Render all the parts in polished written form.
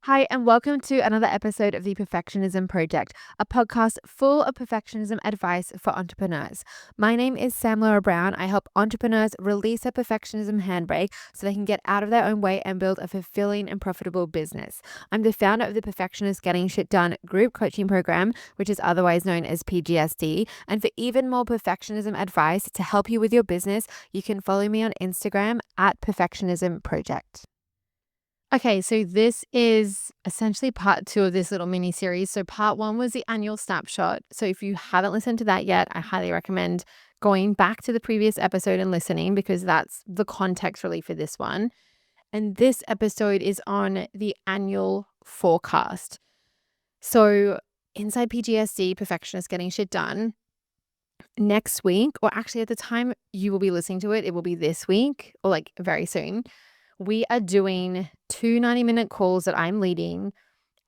Hi, and welcome to another episode of the Perfectionism Project, a podcast full of perfectionism advice for entrepreneurs. My name is Sam Laura Brown. I help entrepreneurs release their perfectionism handbrake so they can get out of their own way and build a fulfilling and profitable business. I'm the founder of the Perfectionists Getting Sh group coaching program, which is otherwise known as PGSD. And for even more perfectionism advice to help you with your business, you can follow me on Instagram at Perfectionism Project. Okay, so this is essentially part two of this little mini series. So, part one was the annual snapshot. So, if you haven't listened to that yet, I highly recommend going back to the previous episode and listening because that's the context really for this one. And this episode is on the annual forecast. So, inside PGSD, Perfectionists Getting Shit Done, next week, or actually at the time you will be listening to it, it will be this week or like very soon. We are doing 2 90-minute calls that I'm leading,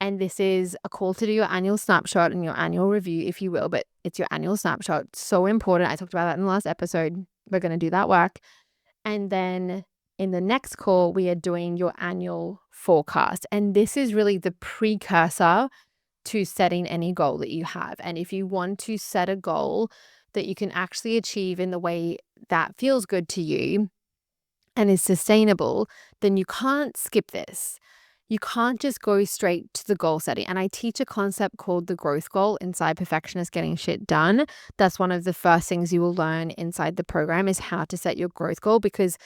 and this is a call to do your annual snapshot and your annual review, if you will, but it's your annual snapshot. So important. I talked about that in the last episode. We're going to do that work. And then in the next call, we are doing your annual forecast. And this is really the precursor to setting any goal that you have. And if you want to set a goal that you can actually achieve in the way that feels good to you, and is sustainable, then you can't skip this. You can't just go straight to the goal setting. And I teach a concept called the growth goal inside Perfectionists Getting Shit Done. That's one of the first things you will learn inside the program is how to set your growth goal, because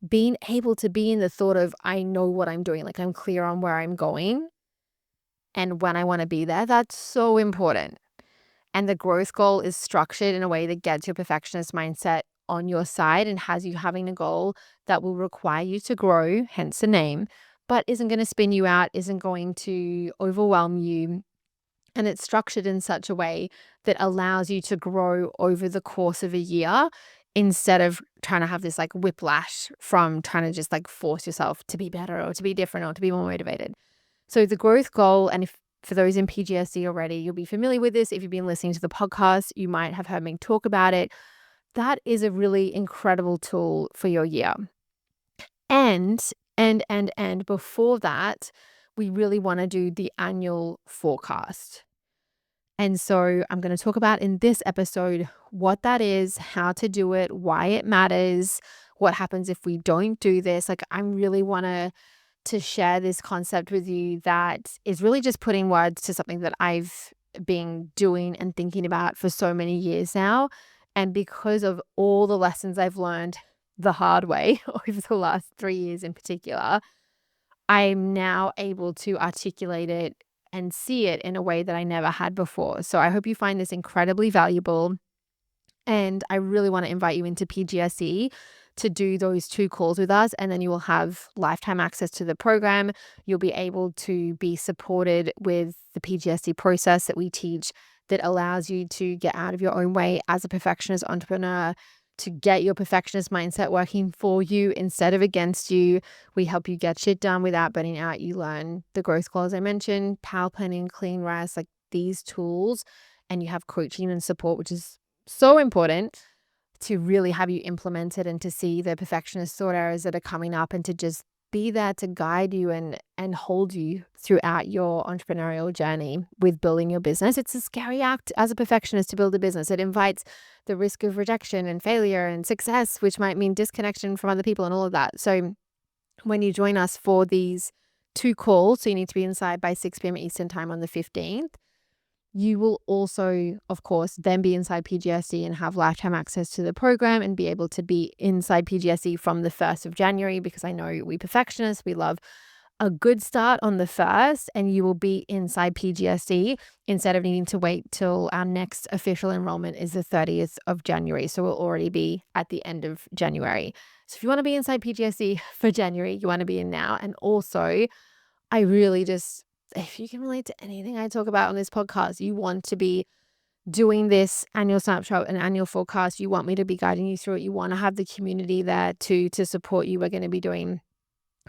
being able to be in the thought of, I know what I'm doing, like I'm clear on where I'm going and when I want to be there, that's so important. And the growth goal is structured in a way that gets your perfectionist mindset on your side and has you having a goal that will require you to grow, hence the name, but isn't going to spin you out, isn't going to overwhelm you. And it's structured in such a way that allows you to grow over the course of a year instead of trying to have this like whiplash from trying to just like force yourself to be better or to be different or to be more motivated. So the growth goal, and if for those in PGSD already, you'll be familiar with this. If you've been listening to the podcast, you might have heard me talk about it. That is a really incredible tool for your year. And before that, we really want to do the annual forecast. And so I'm going to talk about in this episode what that is, how to do it, why it matters, what happens if we don't do this. Like I really want to share this concept with you that is really just putting words to something that I've been doing and thinking about for so many years now. And because of all the lessons I've learned the hard way over the last 3 years in particular, I'm now able to articulate it and see it in a way that I never had before. So I hope you find this incredibly valuable. And I really want to invite you into PGSE to do those 2 calls with us. And then you will have lifetime access to the program. You'll be able to be supported with the PGSE process that we teach that allows you to get out of your own way as a perfectionist entrepreneur, to get your perfectionist mindset working for you instead of against you. We help you get shit done without burning out. You learn the growth goals I mentioned, power planning, clean rest, like these tools. And you have coaching and support, which is so important to really have you implement it and to see the perfectionist thought errors that are coming up and to just be there to guide you and hold you throughout your entrepreneurial journey with building your business. It's a scary act as a perfectionist to build a business. It invites the risk of rejection and failure and success, which might mean disconnection from other people and all of that. So when you join us for these 2 calls, so you need to be inside by 6 p.m. Eastern time on the 15th, you will also, of course, then be inside PGSD and have lifetime access to the program and be able to be inside PGSD from the 1st of January, because I know we perfectionists, we love a good start on the 1st, and you will be inside PGSD instead of needing to wait till our next official enrollment is the 30th of January. So we'll already be at the end of January. So if you want to be inside PGSD for January, you want to be in now. And also, I really just, if you can relate to anything I talk about on this podcast, you want to be doing this annual snapshot and annual forecast. You want me to be guiding you through it. You want to have the community there to support you. We're going to be doing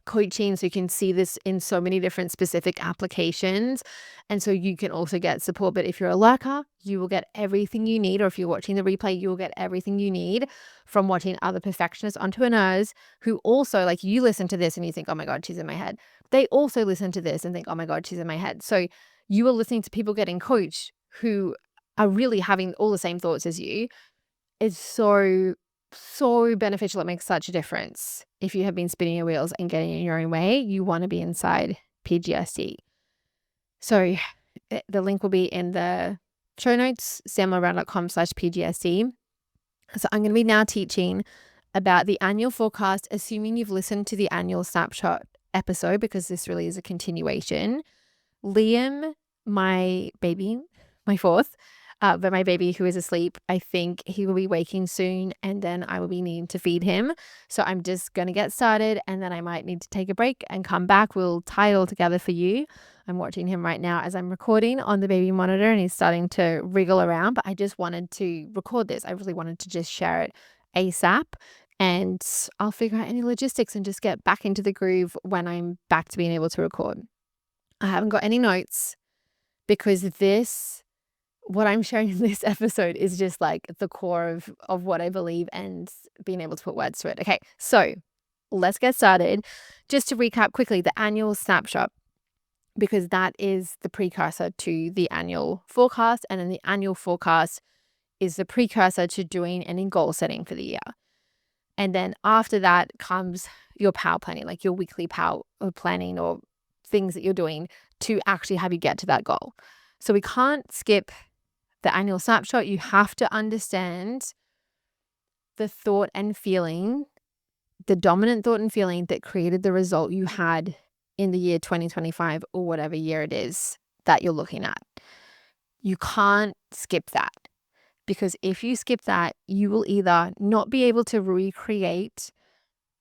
coaching so you can see this in so many different specific applications, and so you can also get support. But if you're a lurker, you will get everything you need, or if you're watching the replay, you will get everything you need from watching other perfectionist entrepreneurs who also, like, you listen to this and you think, oh my God, she's in my head, they also listen to this and think, oh my God, she's in my head. So you are listening to people getting coached who are really having all the same thoughts as you. It's so, so beneficial. It makes such a difference. If you have been spinning your wheels and getting in your own way, you want to be inside PGSD. So the link will be in the show notes, samlaround.com/PGSD. So I'm going to be now teaching about the annual forecast, assuming you've listened to the annual snapshot episode, because this really is a continuation. Liam, my baby, my fourth, but my baby who is asleep, I think he will be waking soon, and then I will be needing to feed him. So I'm just going to get started, and then I might need to take a break and come back. We'll tie it all together for you. I'm watching him right now as I'm recording on the baby monitor, and he's starting to wriggle around, but I just wanted to record this. I really wanted to just share it ASAP, and I'll figure out any logistics and just get back into the groove when I'm back to being able to record. I haven't got any notes because what I'm sharing in this episode is just like the core of what I believe and being able to put words to it. Okay, so let's get started. Just to recap quickly, the annual snapshot, because that is the precursor to the annual forecast. And then the annual forecast is the precursor to doing any goal setting for the year. And then after that comes your power planning, like your weekly power planning or things that you're doing to actually have you get to that goal. So we can't skip the annual snapshot. You have to understand the thought and feeling, the dominant thought and feeling that created the result you had in the year 2025 or whatever year it is that you're looking at. You can't skip that, because if you skip that, you will either not be able to recreate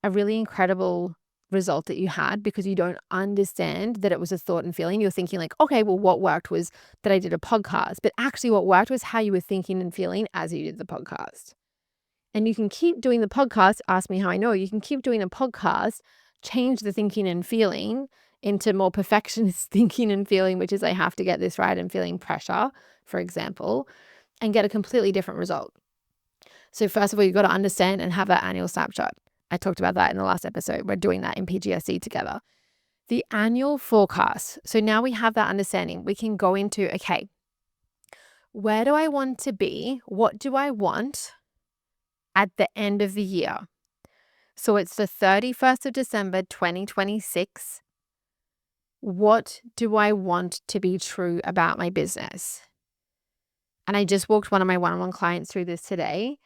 a really incredible result that you had because you don't understand that it was a thought and feeling. You're thinking like, okay, well, what worked was that I did a podcast, but actually what worked was how you were thinking and feeling as you did the podcast. And you can keep doing the podcast. Ask me how I know. You can keep doing a podcast, change the thinking and feeling into more perfectionist thinking and feeling, which is I have to get this right, and feeling pressure, for example, and get a completely different result. So first of all, you've got to understand and have that annual snapshot. I talked about that in the last episode. We're doing that in PGSD together. The annual forecast. So now we have that understanding. We can go into, okay, where do I want to be? What do I want at the end of the year? So it's the 31st of December, 2026. What do I want to be true about my business? And I just walked one of my one-on-one clients through this today.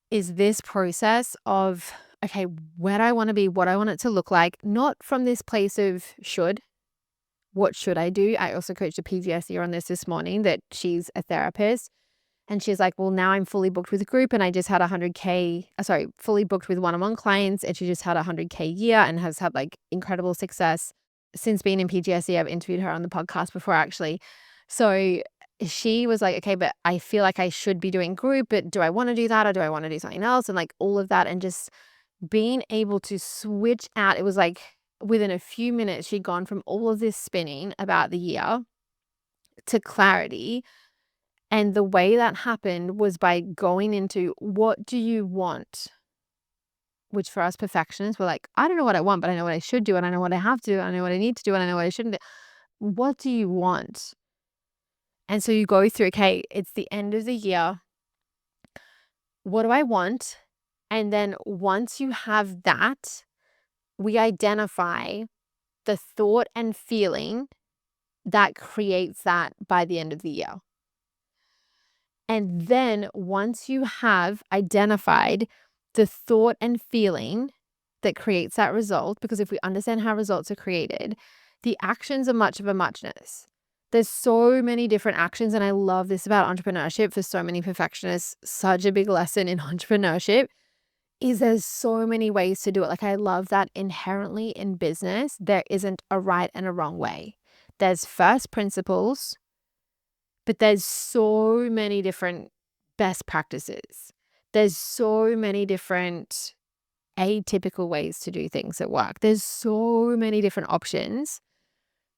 Is this process of, okay, where do I want to be, what I want it to look like, not from this place of should, what should I do? I also coached a PGSer on this morning that she's a therapist, and she's like, well, now I'm fully booked with a group and I just had fully booked with one-on-one clients, and she just had 100K year and has had like incredible success since being in PGSE. I've interviewed her on the podcast before actually. So she was like, okay, but I feel like I should be doing group, but do I want to do that or do I want to do something else? And like all of that, and just being able to switch out. It was like within a few minutes, she'd gone from all of this spinning about the year to clarity. And the way that happened was by going into, what do you want? Which for us perfectionists, we're like, I don't know what I want, but I know what I should do, and I know what I have to do, and I know what I need to do, and I know what I shouldn't do. What do you want? And so you go through, okay, it's the end of the year. What do I want? And then once you have that, we identify the thought and feeling that creates that by the end of the year. And then once you have identified the thought and feeling that creates that result, because if we understand how results are created, the actions are much of a muchness. There's so many different actions. And I love this about entrepreneurship for so many perfectionists. Such a big lesson in entrepreneurship is there's so many ways to do it. Like I love that inherently in business, there isn't a right and a wrong way. There's first principles, but there's so many different best practices. There's so many different atypical ways to do things that work. There's so many different options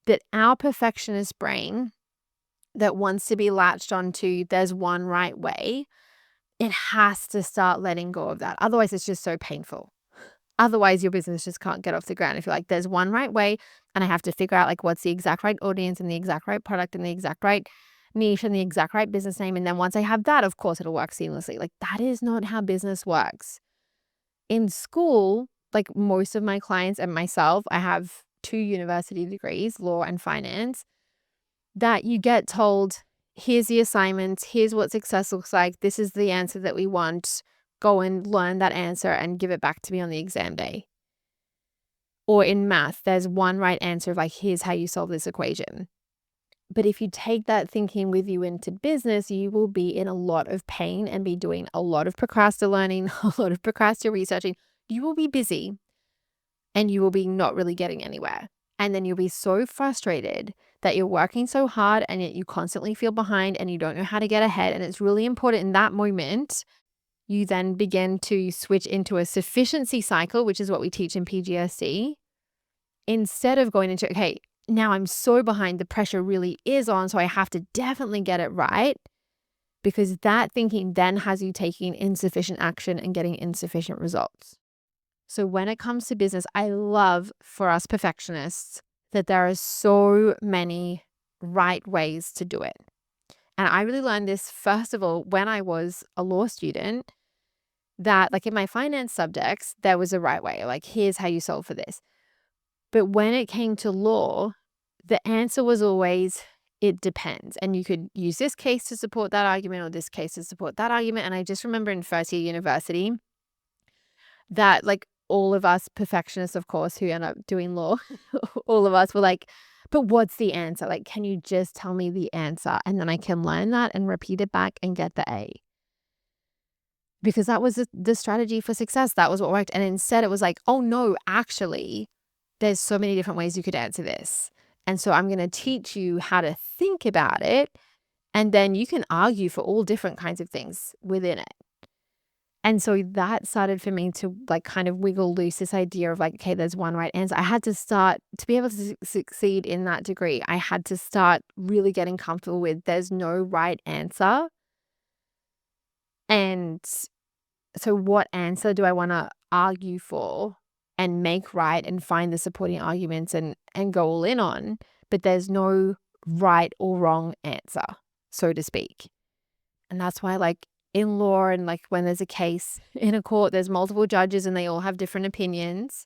that our perfectionist brain that wants to be latched onto, there's one right way, it has to start letting go of that. Otherwise, it's just so painful. Otherwise, your business just can't get off the ground. If you're like, there's one right way and I have to figure out like what's the exact right audience and the exact right product and the exact right niche and the exact right business name. And then once I have that, of course, it'll work seamlessly. Like that is not how business works. In school, like most of my clients and myself, I have 2 university degrees, law and finance, that you get told, here's the assignments, here's what success looks like, this is the answer that we want. Go and learn that answer and give it back to me on the exam day. Or in math, there's one right answer of like, here's how you solve this equation. But if you take that thinking with you into business, you will be in a lot of pain and be doing a lot of procrastinating, a lot of procrastinating researching. You will be busy and you will be not really getting anywhere. And then you'll be so frustrated that you're working so hard and yet you constantly feel behind and you don't know how to get ahead. And it's really important in that moment, you then begin to switch into a sufficiency cycle, which is what we teach in PGSC, instead of going into, okay, now I'm so behind, the pressure really is on, so I have to definitely get it right, because that thinking then has you taking insufficient action and getting insufficient results. So when it comes to business, I love for us perfectionists that there are so many right ways to do it. And I really learned this, first of all, when I was a law student, that like in my finance subjects, there was a right way, like here's how you solve for this. But when it came to law, the answer was always, it depends. And you could use this case to support that argument or this case to support that argument. And I just remember in first year university that like all of us perfectionists, of course, who end up doing law, all of us were like, but what's the answer? Like, can you just tell me the answer? And then I can learn that and repeat it back and get the A. Because that was the strategy for success. That was what worked. And instead it was like, oh no, actually, there's so many different ways you could answer this. And so I'm going to teach you how to think about it. And then you can argue for all different kinds of things within it. And so that started for me to like kind of wiggle loose this idea of like, okay, there's one right answer. I had to start to be able to succeed in that degree. I had to start really getting comfortable with there's no right answer. And so what answer do I want to argue for and make right and find the supporting arguments and go all in on? But there's no right or wrong answer, so to speak. And that's why like in law and like when there's a case in a court, there's multiple judges and they all have different opinions,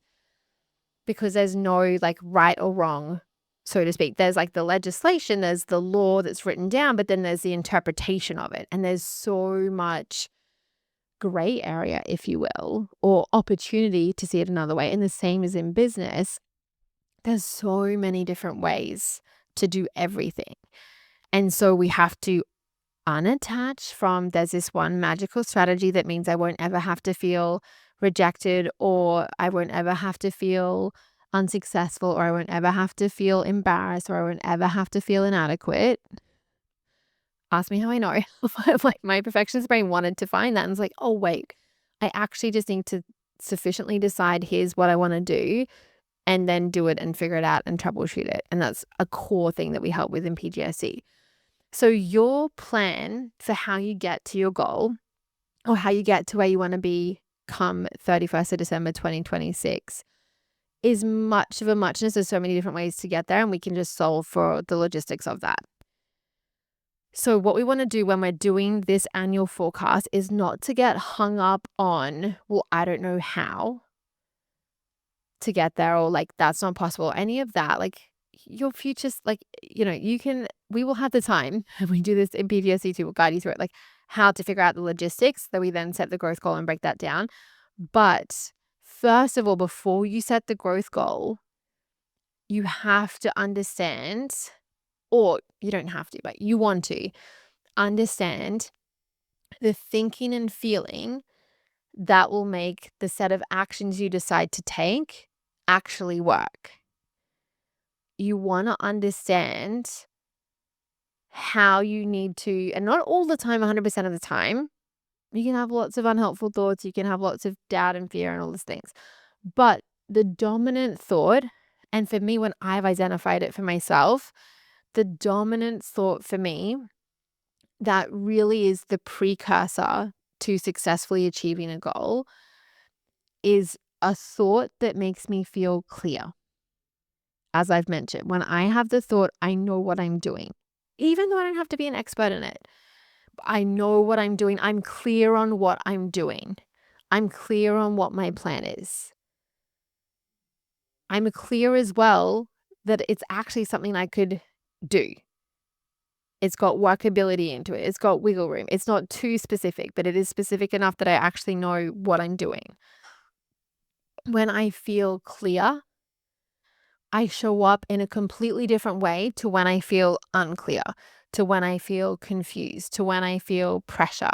because there's no like right or wrong, so to speak. There's like the legislation, there's the law that's written down, but then there's the interpretation of it. And there's so much gray area, if you will, or opportunity to see it another way. And the same as in business, there's so many different ways to do everything. And so we have to unattach from there's this one magical strategy that means I won't ever have to feel rejected, or I won't ever have to feel unsuccessful, or I won't ever have to feel embarrassed, or I won't ever have to feel inadequate. Ask me how I know. Like my perfectionist brain wanted to find that and it's like, oh wait, I actually just need to sufficiently decide here's what I want to do and then do it and figure it out and troubleshoot it. And that's a core thing that we help with in PGSC. So your plan for how you get to your goal, or how you get to where you want to be come 31st of December 2026, is much of a muchness. There's so many different ways to get there, and we can just solve for the logistics of that. So what we want to do when we're doing this annual forecast is not to get hung up on, well, I don't know how to get there, or like that's not possible, any of that. Like your future's like, we will have the time, and we do this in PGSC too, we'll guide you through it, like how to figure out the logistics, that we then set the growth goal and break that down. But first of all, before you set the growth goal, you have to understand, or you don't have to, but you want to understand the thinking and feeling that will make the set of actions you decide to take actually work. You want to understand how you need to, and not all the time, 100% of the time. You can have lots of unhelpful thoughts. You can have lots of doubt and fear and all these things. But the dominant thought, and for me, when I've identified it for myself, the dominant thought for me that really is the precursor to successfully achieving a goal is a thought that makes me feel clear. As I've mentioned, when I have the thought, I know what I'm doing, even though I don't have to be an expert in it. I know what I'm doing. I'm clear on what I'm doing. I'm clear on what my plan is. I'm clear as well that it's actually something I could do. It's got workability into it. It's got wiggle room. It's not too specific, but it is specific enough that I actually know what I'm doing. When I feel clear, I show up in a completely different way to when I feel unclear, to when I feel confused, to when I feel pressure,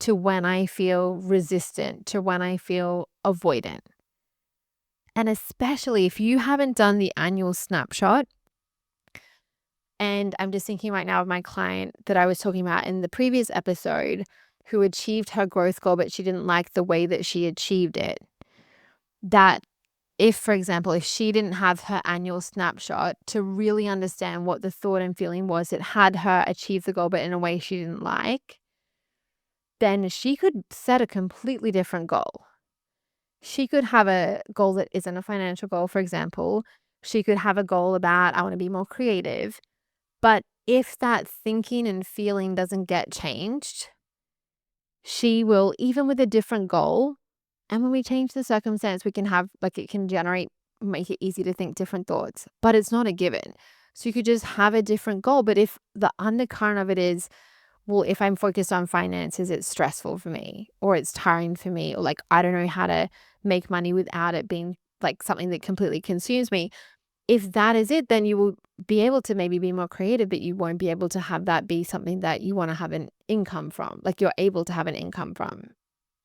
to when I feel resistant, to when I feel avoidant. And especially if you haven't done the annual snapshot, and I'm just thinking right now of my client that I was talking about in the previous episode who achieved her growth goal, but she didn't like the way that she achieved it. That if, for example, if she didn't have her annual snapshot to really understand what the thought and feeling was that had her achieve the goal, but in a way she didn't like, then she could set a completely different goal. She could have a goal that isn't a financial goal, for example. She could have a goal about, I want to be more creative. But if that thinking and feeling doesn't get changed, she will, even with a different goal, and when we change the circumstance, we can have, like, it can generate, make it easy to think different thoughts, but it's not a given. So you could just have a different goal. But if the undercurrent of it is, well, if I'm focused on finances, it's stressful for me, or it's tiring for me, or like, I don't know how to make money without it being like something that completely consumes me. If that is it, then you will be able to maybe be more creative, but you won't be able to have that be something that you want to have an income from, like you're able to have an income from.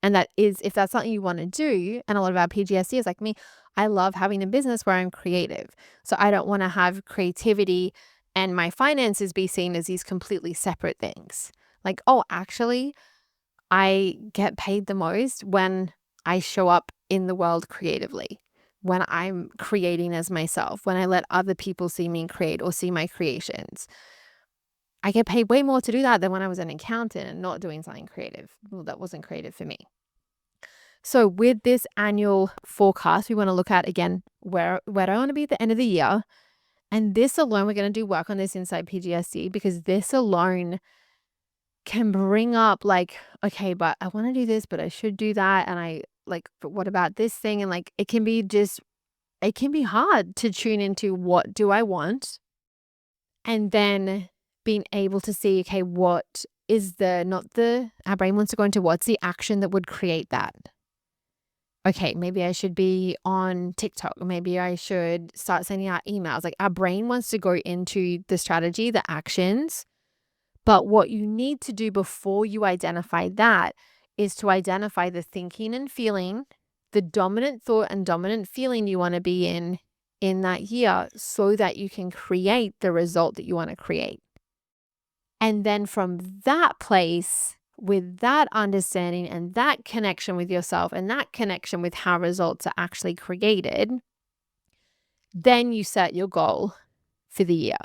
And that is, if that's something you want to do, and a lot of our PGSD is like me, I love having a business where I'm creative. So I don't want to have creativity and my finances be seen as these completely separate things. Like, oh, actually, I get paid the most when I show up in the world creatively, when I'm creating as myself, when I let other people see me create or see my creations. I get paid way more to do that than when I was an accountant and not doing something creative. Well, that wasn't creative for me. So with this annual forecast, we want to look at, again, where do I want to be at the end of the year? And this alone, we're going to do work on this inside PGSD, because this alone can bring up like, okay, but I want to do this, but I should do that. And I like, but what about this thing? And like, it can be hard to tune into what do I want? And then being able to see, okay, what is our brain wants to go into what's the action that would create that? Okay, maybe I should be on TikTok, or maybe I should start sending out emails. Like, our brain wants to go into the strategy, the actions. But what you need to do before you identify that is to identify the thinking and feeling, the dominant thought and dominant feeling you want to be in that year, so that you can create the result that you want to create. And then from that place, with that understanding and that connection with yourself and that connection with how results are actually created, then you set your goal for the year.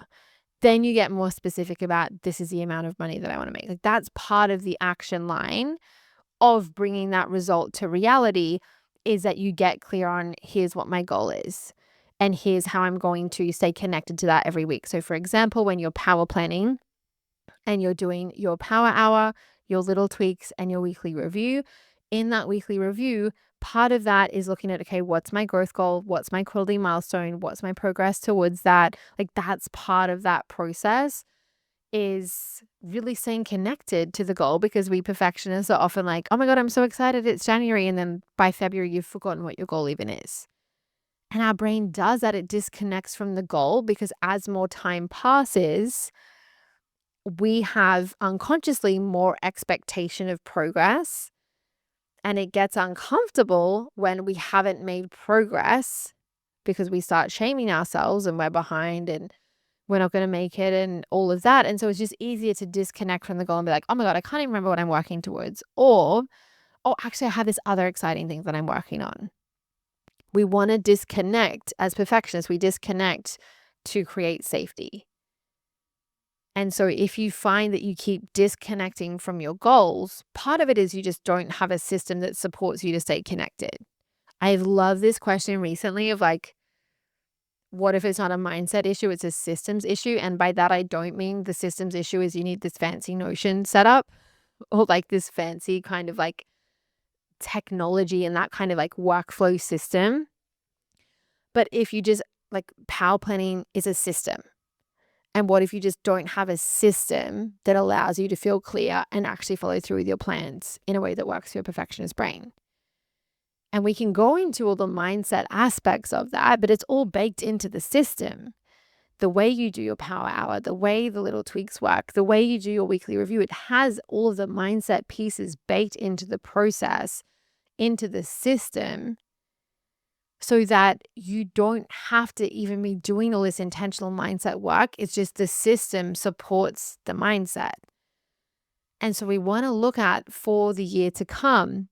Then you get more specific about, this is the amount of money that I want to make. Like, that's part of the action line of bringing that result to reality, is that you get clear on, here's what my goal is, and here's how I'm going to stay connected to that every week. So for example, when you're power planning and you're doing your power hour, your little tweaks, and your weekly review, in that weekly review, part of that is looking at, okay, what's my growth goal? What's my quarterly milestone? What's my progress towards that? Like, that's part of that process, is really staying connected to the goal, because we perfectionists are often like, oh my God, I'm so excited, it's January. And then by February, you've forgotten what your goal even is. And our brain does that. It disconnects from the goal, because as more time passes, we have unconsciously more expectation of progress. And it gets uncomfortable when we haven't made progress, because we start shaming ourselves and we're behind and we're not going to make it and all of that. And so it's just easier to disconnect from the goal and be like, oh my God, I can't even remember what I'm working towards. Or, oh, actually, I have this other exciting thing that I'm working on. We want to disconnect. As perfectionists, we disconnect to create safety. And so if you find that you keep disconnecting from your goals, part of it is you just don't have a system that supports you to stay connected. I've loved this question recently of like, what if it's not a mindset issue, it's a systems issue? And by that, I don't mean the systems issue is you need this fancy Notion setup or like this fancy kind of like technology and that kind of like workflow system. But if you just like power planning is a system. And what if you just don't have a system that allows you to feel clear and actually follow through with your plans in a way that works for your perfectionist brain? And we can go into all the mindset aspects of that, but it's all baked into the system. The way you do your power hour, the way the little tweaks work, the way you do your weekly review, it has all of the mindset pieces baked into the process, into the system, so that you don't have to even be doing all this intentional mindset work. It's just the system supports the mindset. And so we want to look at for the year to come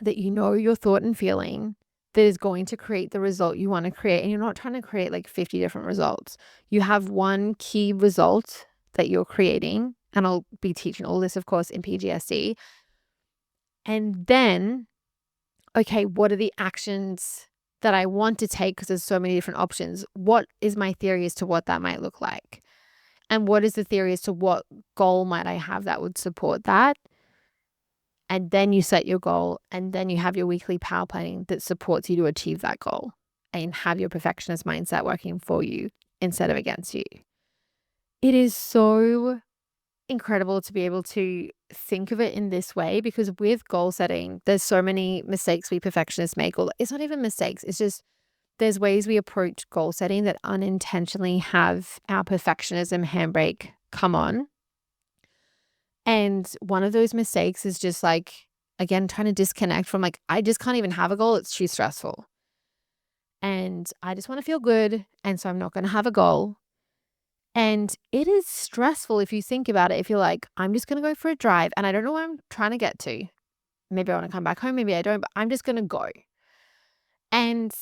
that you know your thought and feeling that is going to create the result you want to create. And you're not trying to create like 50 different results. You have one key result that you're creating. And I'll be teaching all this, of course, in PGSD. And then, okay, what are the actions that I want to take? Because there's so many different options. What is my theory as to what that might look like? And what is the theory as to what goal might I have that would support that? And then you set your goal, and then you have your weekly power planning that supports you to achieve that goal and have your perfectionist mindset working for you instead of against you. It is so incredible to be able to think of it in this way, because with goal setting, there's so many mistakes we perfectionists make. Or it's not even mistakes. It's just there's ways we approach goal setting that unintentionally have our perfectionism handbrake come on. And one of those mistakes is just like, again, trying to disconnect from like, I just can't even have a goal. It's too stressful. And I just want to feel good. And so I'm not going to have a goal. And it is stressful if you think about it. If you're like, I'm just going to go for a drive and I don't know where I'm trying to get to. Maybe I want to come back home. Maybe I don't, but I'm just going to go. And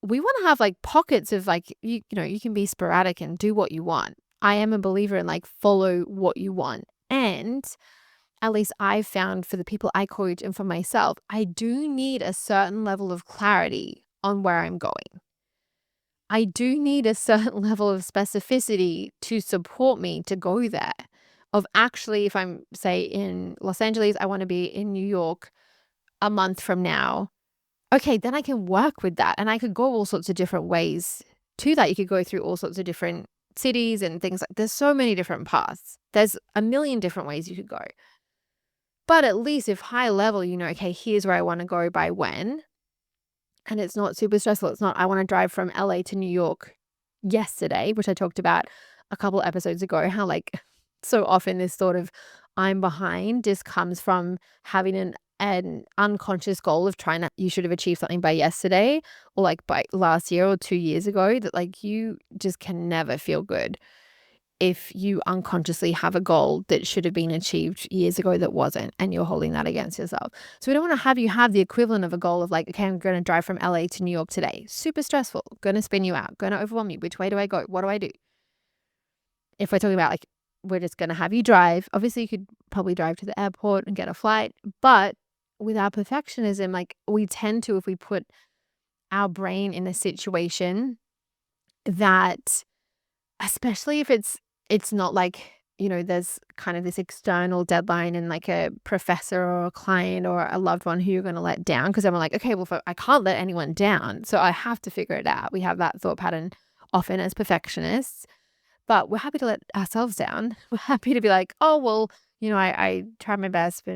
we want to have like pockets of like, you know, you can be sporadic and do what you want. I am a believer in like follow what you want. And at least I've found for the people I coach and for myself, I do need a certain level of clarity on where I'm going. I do need a certain level of specificity to support me to go there. Of actually, if I'm, say, in Los Angeles, I want to be in New York a month from now. Okay, then I can work with that. And I could go all sorts of different ways to that. You could go through all sorts of different cities and things like there's so many different paths. There's a million different ways you could go. But at least if high level, you know, okay, here's where I want to go by when. And it's not super stressful. It's not, I want to drive from LA to New York yesterday, which I talked about a couple of episodes ago, how like so often this sort of I'm behind just comes from having an unconscious goal of trying to, you should have achieved something by yesterday or like by last year or 2 years ago, that like you just can never feel good if you unconsciously have a goal that should have been achieved years ago that wasn't, and you're holding that against yourself. So we don't want to have you have the equivalent of a goal of like, okay, I'm going to drive from LA to New York today. Super stressful, going to spin you out, going to overwhelm you. Which way do I go? What do I do? If we're talking about like, we're just going to have you drive. Obviously, you could probably drive to the airport and get a flight. But with our perfectionism, like we tend to, if we put our brain in a situation that, especially if it's not like, you know, there's kind of this external deadline and like a professor or a client or a loved one who you're going to let down, because then we're like, okay, well, I can't let anyone down, so I have to figure it out. We have that thought pattern often as perfectionists, but we're happy to let ourselves down. We're happy to be like, oh, well, you know, I tried my best, but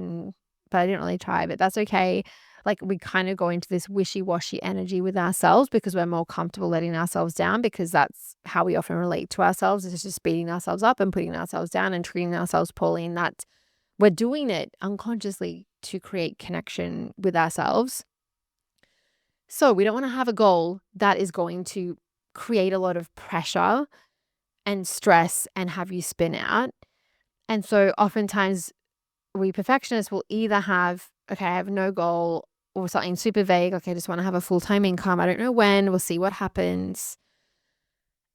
I didn't really try, but that's okay. Like we kind of go into this wishy-washy energy with ourselves because we're more comfortable letting ourselves down, because that's how we often relate to ourselves, is just beating ourselves up and putting ourselves down and treating ourselves poorly. And that we're doing it unconsciously to create connection with ourselves. So we don't want to have a goal that is going to create a lot of pressure and stress and have you spin out. And so oftentimes we perfectionists will either have, okay, I have no goal, or something super vague, okay, I just want to have a full-time income. I don't know when, we'll see what happens.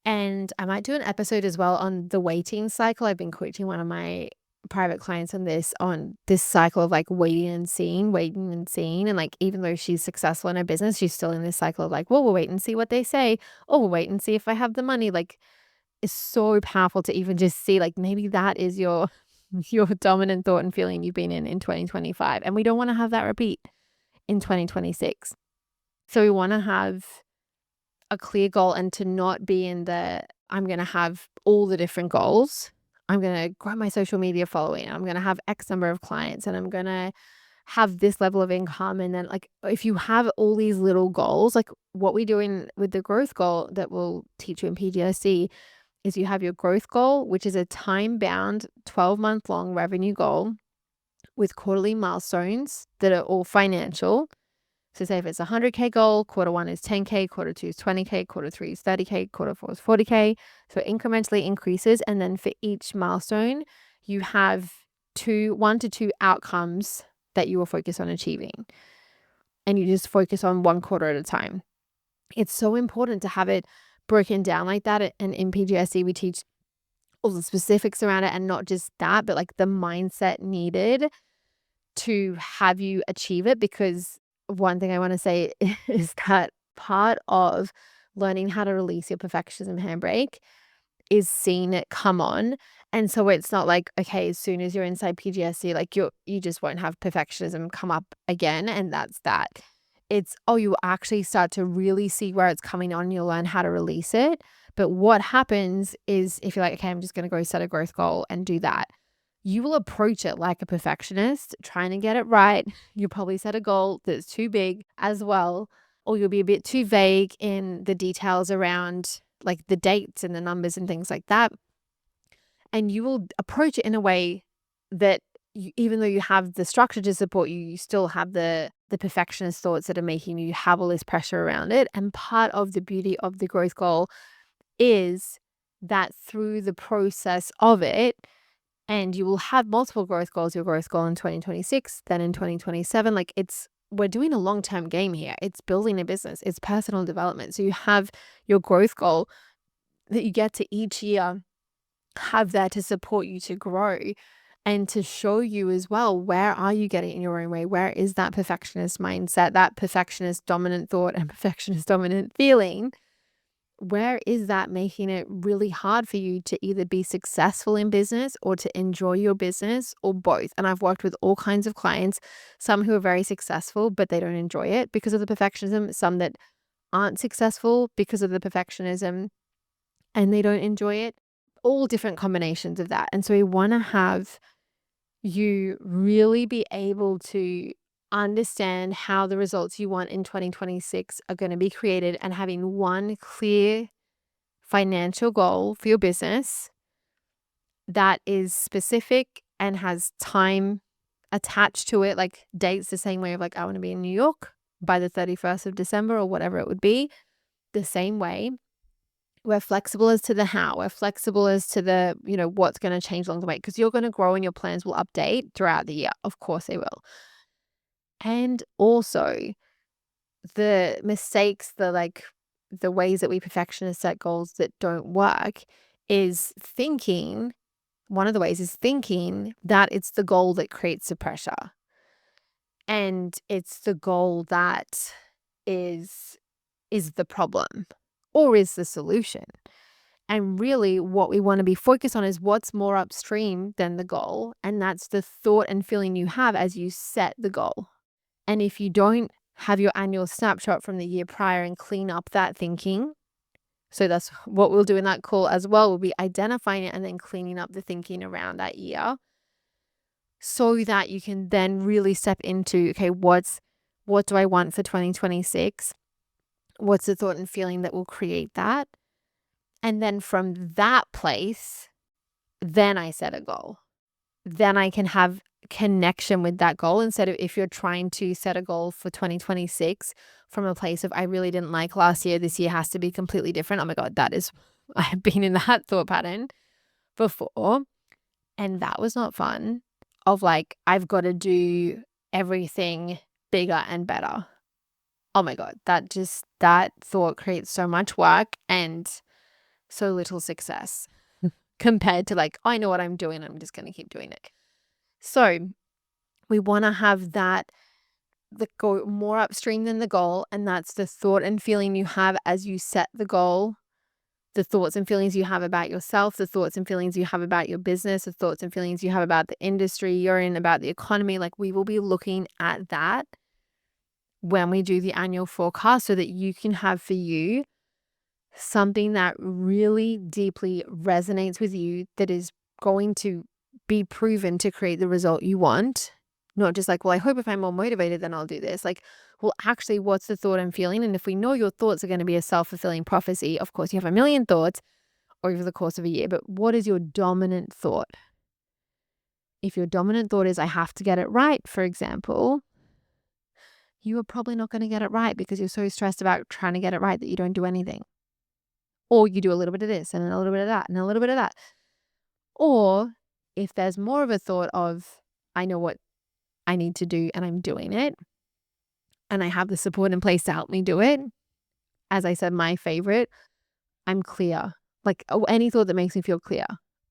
And I might do an episode as well on the waiting cycle. I've been coaching one of my private clients on this cycle of like waiting and seeing. And like, even though she's successful in her business, she's still in this cycle of like, well, we'll wait and see what they say. Oh, we'll wait and see if I have the money. Like, it's so powerful to even just see, like, maybe that is your your dominant thought and feeling you've been in 2025. And we don't want to have that repeat in 2026. So we want to have a clear goal and to not be in the, I'm going to have all the different goals. I'm going to grow my social media following. I'm going to have X number of clients and I'm going to have this level of income. And then, like, if you have all these little goals, like what we do with the growth goal that we'll teach you in PGSC is you have your growth goal, which is a time-bound 12-month long revenue goal with quarterly milestones that are all financial. So say if it's a 100K goal, quarter one is 10K, quarter two is 20K, quarter three is 30K, quarter four is 40K. So it incrementally increases. And then for each milestone, you have 1 to 2 outcomes that you will focus on achieving. And you just focus on one quarter at a time. It's so important to have it broken down like that. And in PGSC, we teach all the specifics around it, and not just that, but like the mindset needed to have you achieve it. Because one thing I want to say is that part of learning how to release your perfectionism handbrake is seeing it come on. And so it's not like, okay, as soon as you're inside PGSC, like you just won't have perfectionism come up again, and that's that. It's, oh, you actually start to really see where it's coming on. You'll learn how to release it. But what happens is, if you're like, okay, I'm just going to go set a growth goal and do that, you will approach it like a perfectionist, trying to get it right. You'll probably set a goal that's too big as well, or you'll be a bit too vague in the details around like the dates and the numbers and things like that. And you will approach it in a way that even though you have the structure to support you, you still have the perfectionist thoughts that are making you have all this pressure around it. And part of the beauty of the growth goal is that through the process of it, and you will have multiple growth goals, your growth goal in 2026, then in 2027, like we're doing a long-term game here. It's building a business, it's personal development. So you have your growth goal that you get to each year have there to support you to grow and to show you as well, where are you getting in your own way? Where is that perfectionist mindset, that perfectionist dominant thought and perfectionist dominant feeling? Where is that making it really hard for you to either be successful in business or to enjoy your business, or both? And I've worked with all kinds of clients, some who are very successful, but they don't enjoy it because of the perfectionism, some that aren't successful because of the perfectionism and they don't enjoy it, all different combinations of that. And so we want to have you really be able to understand how the results you want in 2026 are going to be created, and having one clear financial goal for your business that is specific and has time attached to it, like dates, the same way of like, I want to be in New York by the 31st of December or whatever it would be. The same way, we're flexible as to the how, we're flexible as to the, what's going to change along the way, because you're going to grow and your plans will update throughout the year. Of course they will. And also the mistakes, the ways that we perfectionists set goals that don't work is thinking, one of the ways is thinking that it's the goal that creates the pressure. And it's the goal that is the problem or is the solution. And really what we want to be focused on is what's more upstream than the goal. And that's the thought and feeling you have as you set the goal. And if you don't have your annual snapshot from the year prior and clean up that thinking, so that's what we'll do in that call as well, we'll be identifying it and then cleaning up the thinking around that year, so that you can then really step into, okay, what do I want for 2026? What's the thought and feeling that will create that? And then from that place, then I set a goal. Then I can have connection with that goal, instead of, if you're trying to set a goal for 2026 from a place of, I really didn't like last year, this year has to be completely different. Oh my God, I have been in that thought pattern before. And that was not fun, of like, I've got to do everything bigger and better. Oh my God, that thought creates so much work and so little success. compared to like, I know what I'm doing. I'm just going to keep doing it. So we want to have that go more upstream than the goal. And that's the thought and feeling you have as you set the goal, the thoughts and feelings you have about yourself, the thoughts and feelings you have about your business, the thoughts and feelings you have about the industry you're in, about the economy. Like we will be looking at that when we do the annual forecast so that you can have for you something that really deeply resonates with you, that is going to be proven to create the result you want. Not just like, well, I hope if I'm more motivated, then I'll do this. Like, well, actually, what's the thought I'm feeling? And if we know your thoughts are going to be a self-fulfilling prophecy, of course, you have a million thoughts over the course of a year, but what is your dominant thought? If your dominant thought is, I have to get it right, for example, you are probably not going to get it right because you're so stressed about trying to get it right that you don't do anything. Or you do a little bit of this and a little bit of that and a little bit of that. Or if there's more of a thought of, I know what I need to do and I'm doing it, and I have the support in place to help me do it. As I said, my favorite, I'm clear. Like any thought that makes me feel clear.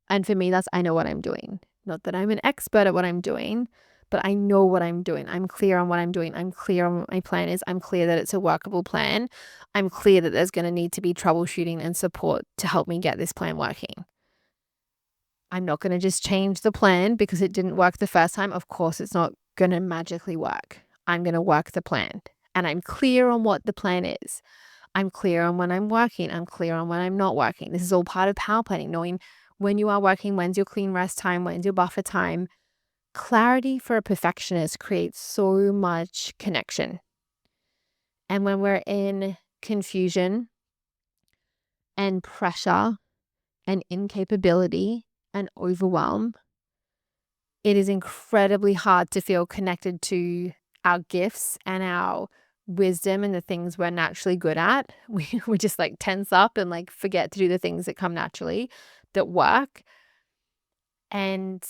And for me, that's I know what I'm doing. Not that I'm an expert at what I'm doing, but I know what I'm doing. I'm clear on what I'm doing. I'm clear on what my plan is. I'm clear that it's a workable plan. I'm clear that there's going to need to be troubleshooting and support to help me get this plan working. I'm not going to just change the plan because it didn't work the first time. Of course, it's not going to magically work. I'm going to work the plan. And I'm clear on what the plan is. I'm clear on when I'm working. I'm clear on when I'm not working. This is all part of power planning, knowing when you are working, when's your clean rest time, when's your buffer time. Clarity for a perfectionist creates so much connection. And when we're in confusion and pressure and incapability and overwhelm, it is incredibly hard to feel connected to our gifts and our wisdom and the things we're naturally good at. We just like tense up and like forget to do the things that come naturally, that work, and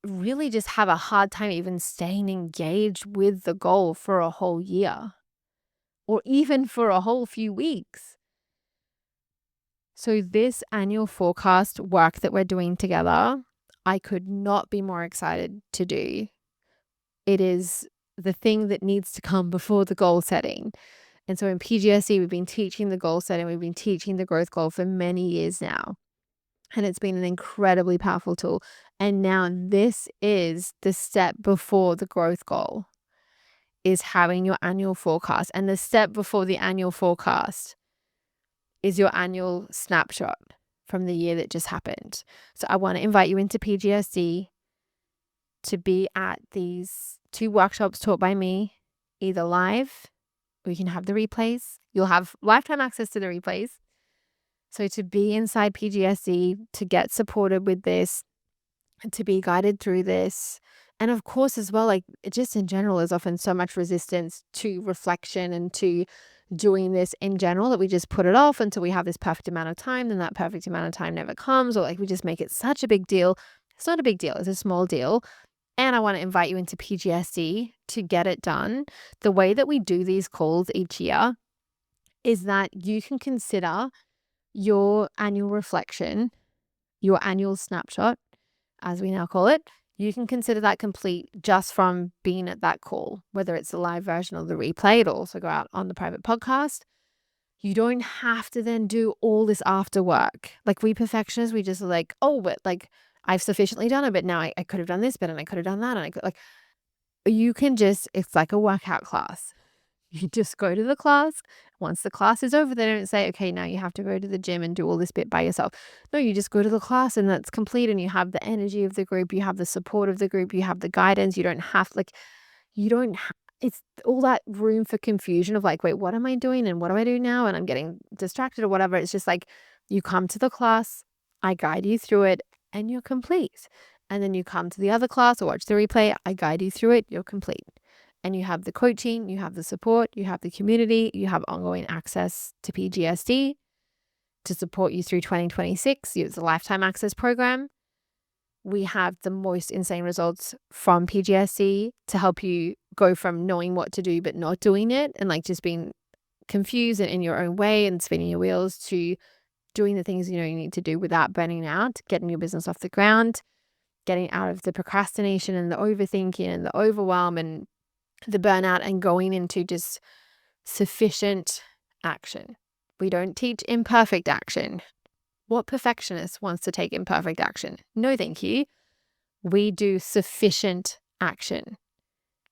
really just have a hard time even staying engaged with the goal for a whole year or even for a whole few weeks. So this annual forecast work that we're doing together, I could not be more excited to do. It is the thing that needs to come before the goal setting. And so in PGSE, we've been teaching the goal setting, we've been teaching the growth goal for many years now. And it's been an incredibly powerful tool. And now this is the step before the growth goal, is having your annual forecast. And the step before the annual forecast is your annual snapshot from the year that just happened. So I want to invite you into PGSD to be at these 2 workshops taught by me, either live or you can have the replays. You'll have lifetime access to the replays. So to be inside PGSD, to get supported with this, to be guided through this. And of course, as well, like just in general, there's often so much resistance to reflection and to doing this in general that we just put it off until we have this perfect amount of time. Then that perfect amount of time never comes, or like we just make it such a big deal. It's not a big deal. It's a small deal. And I want to invite you into PGSD to get it done. The way that we do these calls each year is that you can consider your annual reflection, your annual snapshot, as we now call it. You can consider that complete just from being at that call, whether it's the live version or the replay. It'll also go out on the private podcast. You don't have to then do all this after work. Like we perfectionists, we just are like, oh, but like I've sufficiently done it, but now I could have done this bit and I could have done that. And I could like, you can just, it's like a workout class. You just go to the class. Once the class is over, they don't say, okay, now you have to go to the gym and do all this bit by yourself. No, you just go to the class and that's complete. And you have the energy of the group. You have the support of the group. You have the guidance. You don't have it's all that room for confusion of like, wait, what am I doing? And what do I do now? And I'm getting distracted or whatever. It's just like, you come to the class, I guide you through it and you're complete. And then you come to the other class or watch the replay, I guide you through it, you're complete. And you have the coaching, you have the support, you have the community, you have ongoing access to PGSD to support you through 2026. It's a lifetime access program. We have the most insane results from PGSD to help you go from knowing what to do but not doing it and like just being confused and in your own way and spinning your wheels to doing the things you know you need to do without burning out, getting your business off the ground, getting out of the procrastination and the overthinking and the overwhelm and the burnout, and going into just sufficient action. We don't teach imperfect action. What perfectionist wants to take imperfect action? No, thank you. We do sufficient action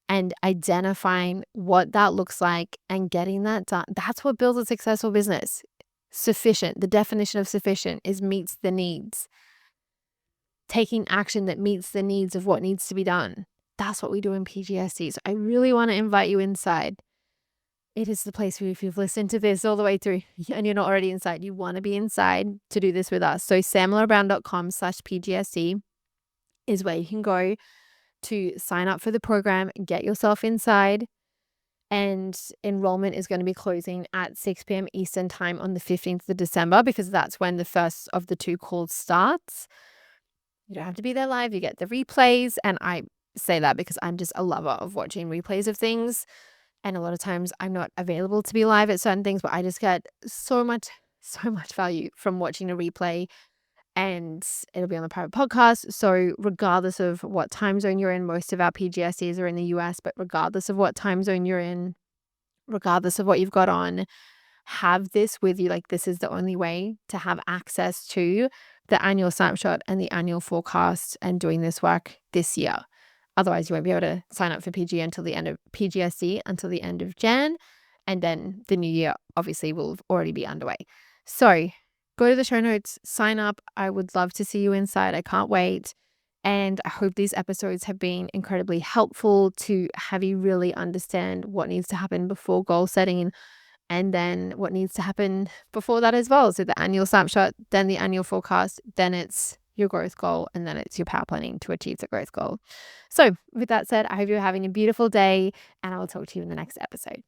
and identifying what that looks like and getting that done. That's what builds a successful business. Sufficient. The definition of sufficient is meets the needs. Taking action that meets the needs of what needs to be done. That's what we do in PGSC. So I really want to invite you inside. It is the place where if you've listened to this all the way through and you're not already inside, you want to be inside to do this with us. So samlarabrown.com/PGSC is where you can go to sign up for the program, get yourself inside. And enrollment is going to be closing at 6 p.m. Eastern time on the 15th of December, because that's when the first of the 2 calls starts. You don't have to be there live. You get the replays. And I say that because I'm just a lover of watching replays of things. And a lot of times I'm not available to be live at certain things, but I just get so much value from watching a replay, and it'll be on the private podcast. So regardless of what time zone you're in, most of our PGSCs are in the US, but regardless of what time zone you're in, regardless of what you've got on, have this with you. Like, this is the only way to have access to the annual snapshot and the annual forecast and doing this work this year. Otherwise, you won't be able to sign up for PGSC until the end of Jan. And then the new year obviously will already be underway. So go to the show notes, sign up. I would love to see you inside. I can't wait. And I hope these episodes have been incredibly helpful to have you really understand what needs to happen before goal setting, and then what needs to happen before that as well. So the annual snapshot, then the annual forecast, then it's your growth goal, and then it's your power planning to achieve the growth goal. So with that said, I hope you're having a beautiful day, and I will talk to you in the next episode.